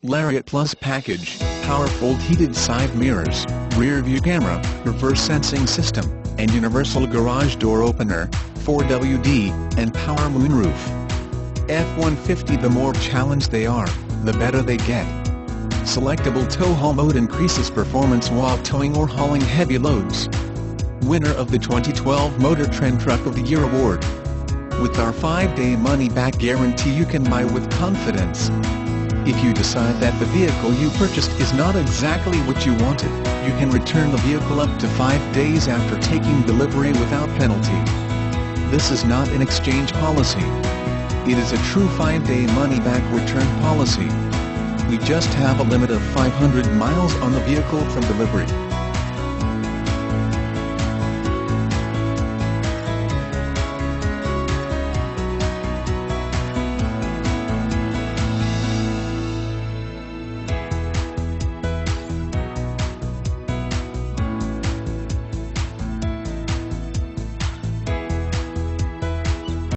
Lariat Plus Package, PowerFold Heated Side Mirrors, Rear View Camera, Reverse Sensing System, and Universal Garage Door Opener, 4WD, and Power Moonroof. F-150. The more challenged they are, the better they get. Selectable tow haul mode increases performance while towing or hauling heavy loads. Winner of the 2012 Motor Trend Truck of the Year Award. With our 5-day money-back guarantee, you can buy with confidence. If you decide that the vehicle you purchased is not exactly what you wanted, you can return the vehicle up to 5 days after taking delivery without penalty. This is not an exchange policy. It is a true 5-day money-back return policy. We just have a limit of 500 miles on the vehicle from delivery.